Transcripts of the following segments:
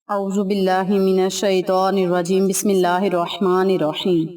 अऊज़ु बिल्लाहि मिनश शैतानिर रजीम बिस्मिल्लाहिर्रहमानिर्रहीम।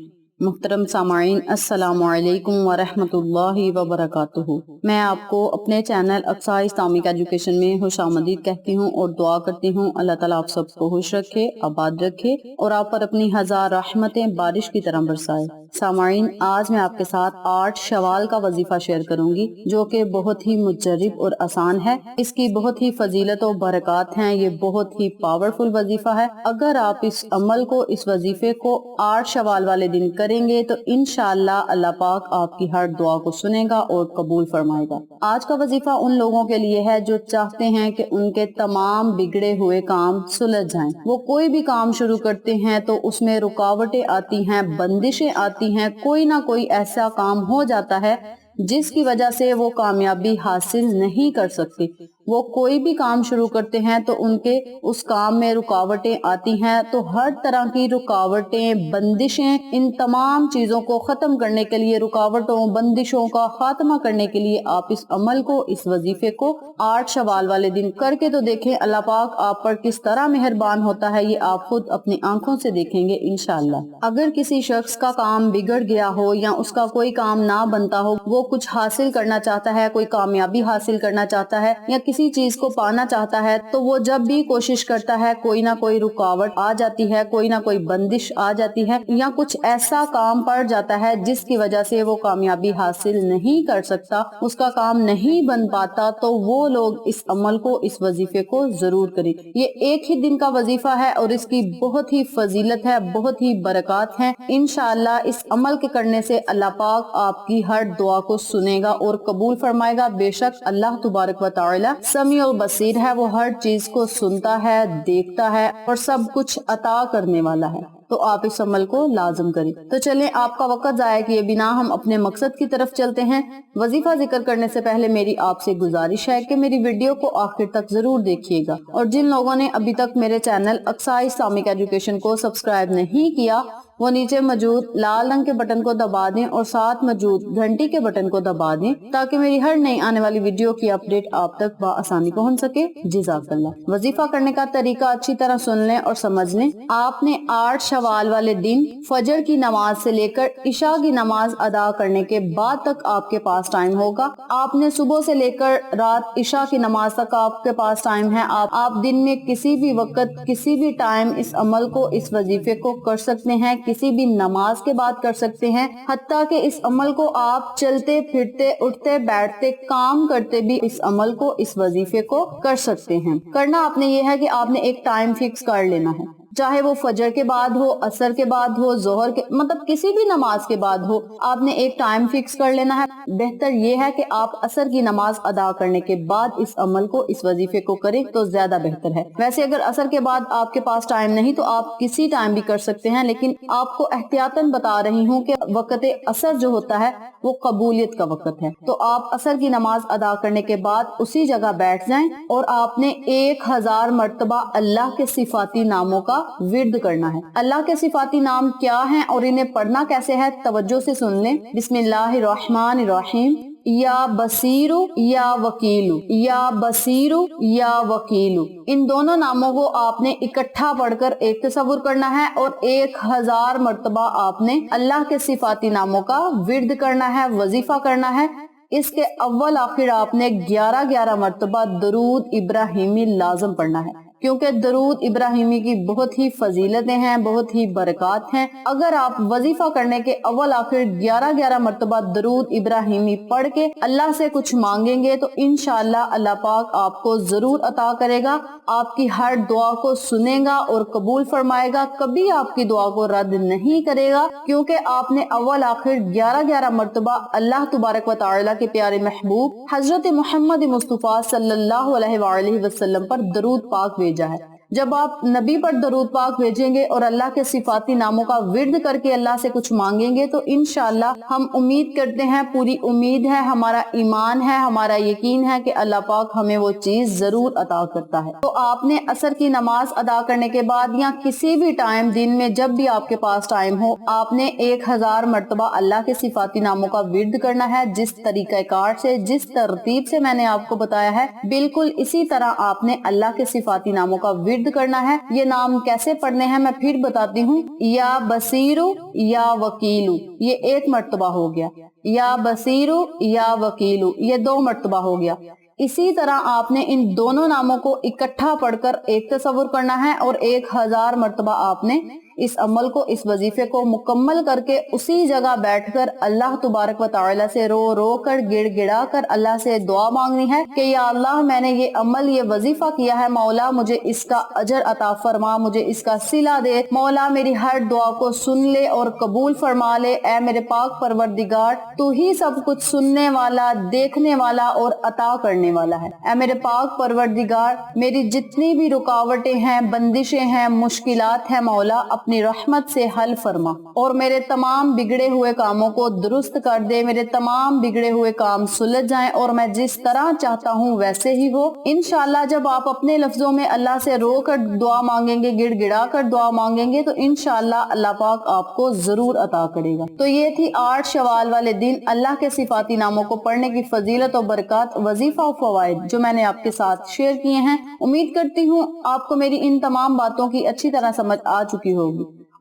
मुहतरम सामाईन अस्सलामु अलैकुम वरहमतुल्लाहि वबरकातुहू। मैं आपको अपने चैनल अक्सा इस्लामिक एजुकेशन में खुशामदीद कहती हूँ और दुआ करती हूँ अल्लाह ताला आप सबको खुश रखे, आबाद रखे और आप पर अपनी हजार रहमतें बारिश की तरह बरसाए। सामाईन, आज मैं आपके साथ 8 शवाल का वजीफा शेयर करूंगी जो कि बहुत ही मुजर्रिब और आसान है। इसकी बहुत ही फजीलत और बरकत हैं। ये बहुत ही पावरफुल वजीफा है। अगर आप इस अमल को, इस वजीफे को 8 शवाल वाले दिन करेंगे तो इंशाअल्लाह अल्लाह पाक आपकी हर दुआ को सुनेगा और कबूल फरमाएगा। आज का वजीफा उन लोगों के लिए है जो चाहते हैं कि उनके तमाम बिगड़े हुए काम सुलझ जाएं। वो कोई भी काम शुरू करते हैं तो उसमें रुकावटें आती हैं, बंदिशें आती हैं, कोई ना कोई ऐसा काम हो जाता है जिसकी वजह से वो कामयाबी हासिल नहीं कर सकते। वो कोई भी काम शुरू करते हैं तो उनके उस काम में रुकावटें आती हैं। तो हर तरह की रुकावटें, बंदिशें, इन तमाम चीजों को खत्म करने के लिए, रुकावटों, बंदिशों का खात्मा करने के लिए आप इस अमल को, इस वजीफे को 8 शवाल वाले दिन करके तो देखें। अल्लाह पाक आप पर किस तरह मेहरबान होता है ये आप खुद अपनी आंखों से देखेंगे इंशाअल्लाह। अगर किसी शख्स का काम बिगड़ गया हो या उसका कोई काम ना बनता हो, वो कुछ हासिल करना चाहता है, कोई कामयाबी हासिल करना चाहता है या किसी चीज को पाना चाहता है, तो वो जब भी कोशिश करता है कोई ना कोई रुकावट आ जाती है, कोई ना कोई बंदिश आ जाती है या कुछ ऐसा काम पड़ जाता है जिसकी वजह से वो कामयाबी हासिल नहीं कर सकता, उसका काम नहीं बन पाता। तो वो लोग इस अमल को, इस वजीफे को जरूर करें। ये एक ही दिन का वजीफा है और इसकी बहुत ही फजीलत है, बहुत ही बरकत है। इंशाअल्लाह इस अमल के करने से अल्लाह पाक आपकी हर दुआ को सुनेगा और कबूल फरमाएगा। बेशक अल्लाह तुबारक व तआला समीउल बसीर है, वो हर चीज को सुनता है, देखता है और सब कुछ अता करने वाला है। तो आप इस अमल को लाजम करें। तो चलें, आपका वक्त जाया किए बिना हम अपने मकसद की तरफ चलते हैं। वजीफा जिक्र करने से पहले मेरी आपसे गुजारिश है कि मेरी वीडियो को आखिर तक जरूर देखिएगा और जिन लोगों ने अभी तक मेरे चैनल अक्सा इस्लामिक एजुकेशन को सब्सक्राइब नहीं किया, वो नीचे मौजूद लाल रंग के बटन को दबा दें और साथ मौजूद घंटी के बटन को दबा दें ताकि मेरी हर नई आने वाली वीडियो की अपडेट आप तक बआसानी पहुंच सके। जज़ाकल्लाह। वजीफा करने का तरीका अच्छी तरह सुन लें और समझ लें। आपने 8 शवाल वाले दिन फजर की नमाज से लेकर इशा की नमाज अदा करने के बाद तक आपके पास टाइम होगा। आपने सुबह से लेकर रात इशा की नमाज तक आपके पास टाइम है। आप दिन में किसी भी वक्त, किसी भी टाइम इस अमल को, इस वजीफे को कर सकते हैं। किसी भी नमाज के बाद कर सकते हैं। हत्ता कि इस अमल को आप चलते फिरते, उठते बैठते, काम करते भी इस अमल को, इस वजीफे को कर सकते हैं। करना आपने ये है कि आपने एक टाइम फिक्स कर लेना है, चाहे वो फजर के बाद हो, असर के बाद हो, जोहर के, मतलब किसी भी नमाज के बाद हो, आपने एक टाइम फिक्स कर लेना है। बेहतर ये है कि आप असर की नमाज अदा करने के बाद इस अमल को, इस वजीफे को करें तो ज्यादा बेहतर है। वैसे अगर असर के बाद आपके पास टाइम नहीं तो आप किसी टाइम भी कर सकते हैं, लेकिन आपको एहतियातन बता रही हूँ कि वक्त असर जो होता है वो कबूलियत का वक्त है। तो आप असर की नमाज अदा करने के बाद उसी जगह बैठ जाएं और आपने 1000 मर्तबा अल्लाह के सिफाती नामों का विर्द करना है। अल्लाह के सिफाती नाम क्या हैं और इन्हें पढ़ना कैसे है, तवज्जो से सुन लें। बिस्मिल्लाहिर्रहमानिर्रहीम। या बसीरु या वकीलु, या बसीरु या वकीलु, इन दोनों नामों को आपने इकट्ठा पढ़कर एक तसव्वुर करना है और 1000 मर्तबा आपने अल्लाह के सिफाती नामों का विर्द करना है, वजीफा करना है। इसके अव्वल आखिर आपने 11-11 मर्तबा दरूद इब्राहिमी लाजम पढ़ना है, क्योंकि दरूद इब्राहिमी की बहुत ही फजीलतें हैं, बहुत ही बरकत हैं। अगर आप वजीफा करने के अव्वल आखिर 11-11 मर्तबा दरूद इब्राहिमी पढ़ के अल्लाह से कुछ मांगेंगे तो इंशाअल्लाह अल्लाह पाक आपको जरूर अता करेगा, आपकी हर दुआ को सुनेगा और कबूल फरमाएगा। कभी आपकी दुआ को रद्द नहीं करेगा, क्योंकि आपने अव्वल आखिर 11-11 मर्तबा अल्लाह तुबारक व तआला के प्यारे महबूब हजरत मोहम्मद मुस्तफा सल्लल्लाहु अलैहि वसल्लम पर दरूद पाक भेजा है। जब आप नबी पर दरूद पाक भेजेंगे और अल्लाह के सिफाती नामों का विर्द करके अल्लाह से कुछ मांगेंगे तो इंशाअल्लाह हम उम्मीद करते हैं, पूरी उम्मीद है, हमारा ईमान है, हमारा यकीन है कि अल्लाह पाक हमें वो चीज जरूर अता करता है। तो आपने असर की नमाज अदा करने के बाद या किसी भी टाइम दिन में जब भी आपके पास टाइम हो, आपने 1000 मर्तबा अल्लाह के सिफाती नामों का विर्द करना है। जिस तरीक़ाकार से, जिस तरतीब से मैंने आपको बताया है, बिल्कुल इसी तरह आपने अल्लाह के सिफाती नामों का विर्द ورد کرنا ہے۔ یہ نام کیسے پڑھنے ہیں میں پھر بتاتی ہوں۔ یا بصیرو یا وکیلو، یہ 1 مرتبہ ہو گیا۔ یا بصیرو یا وکیلو، یہ 2 مرتبہ ہو گیا۔ اسی طرح آپ نے ان دونوں ناموں کو اکٹھا پڑھ کر ایک تصور کرنا ہے اور 1000 مرتبہ آپ نے اس عمل کو، اس وظیفے کو مکمل کر کے اسی جگہ بیٹھ کر اللہ تبارک و تعالی سے رو رو کر، گڑ گڑا کر اللہ سے دعا مانگنی ہے کہ یا اللہ میں نے یہ عمل، یہ وظیفہ کیا ہے، مولا مجھے اس کا اجر عطا فرما، مجھے اس کا صلہ دے، مولا میری ہر دعا کو سن لے اور قبول فرما لے۔ اے میرے پاک پروردگار، تو ہی سب کچھ سننے والا، دیکھنے والا اور عطا کرنے والا ہے۔ اے میرے پاک پروردگار، میری جتنی بھی رکاوٹیں ہیں، بندشیں ہیں، مشکلات ہیں، مولا اپنی رحمت سے حل فرما اور میرے تمام بگڑے ہوئے کاموں کو درست کر دے، میرے تمام بگڑے ہوئے کام سلجھ جائیں اور میں جس طرح چاہتا ہوں ویسے ہی ہو۔ انشاءاللہ جب آپ اپنے لفظوں میں اللہ سے رو کر دعا مانگیں گے، گڑ گڑا کر دعا مانگیں گے، تو انشاءاللہ اللہ پاک آپ کو ضرور عطا کرے گا۔ تو یہ تھی 8 شوال والے دن اللہ کے صفاتی ناموں کو پڑھنے کی فضیلت و برکات، وظیفہ و فوائد جو میں نے آپ کے ساتھ شیئر کیے ہیں۔ امید کرتی ہوں آپ کو میری ان تمام باتوں کی اچھی طرح سمجھ آ چکی ہوگی۔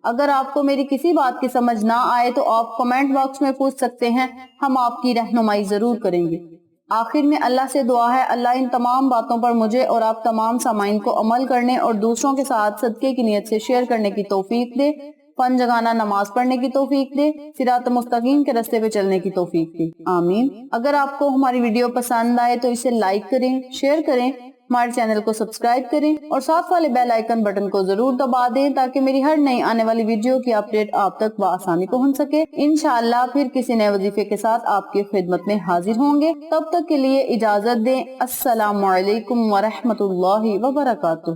اگر آپ کو میری کسی بات کی سمجھ نہ آئے تو آپ کمنٹ باکس میں پوچھ سکتے ہیں، ہم آپ کی رہنمائی ضرور کریں گے۔ آخر میں اللہ سے دعا ہے اللہ ان تمام باتوں پر مجھے اور آپ تمام سامعین کو عمل کرنے اور دوسروں کے ساتھ صدقے کی نیت سے شیئر کرنے کی توفیق دے، 5 جگانہ نماز پڑھنے کی توفیق دے، صراط مستقیم کے راستے پہ چلنے کی توفیق دے، آمین۔ اگر آپ کو ہماری ویڈیو پسند آئے تو اسے لائک کریں، شیئر کریں، ہمارے چینل کو سبسکرائب کریں اور ساتھ والے بیل آئیکن بٹن کو ضرور دبا دیں تاکہ میری ہر نئی آنے والی ویڈیو کی اپڈیٹ آپ تک بآسانی پہنچ سکے۔ انشاءاللہ پھر کسی نئے وظیفے کے ساتھ آپ کی خدمت میں حاضر ہوں گے۔ تب تک کے لیے اجازت دیں۔ السلام علیکم ورحمۃ اللہ وبرکاتہ۔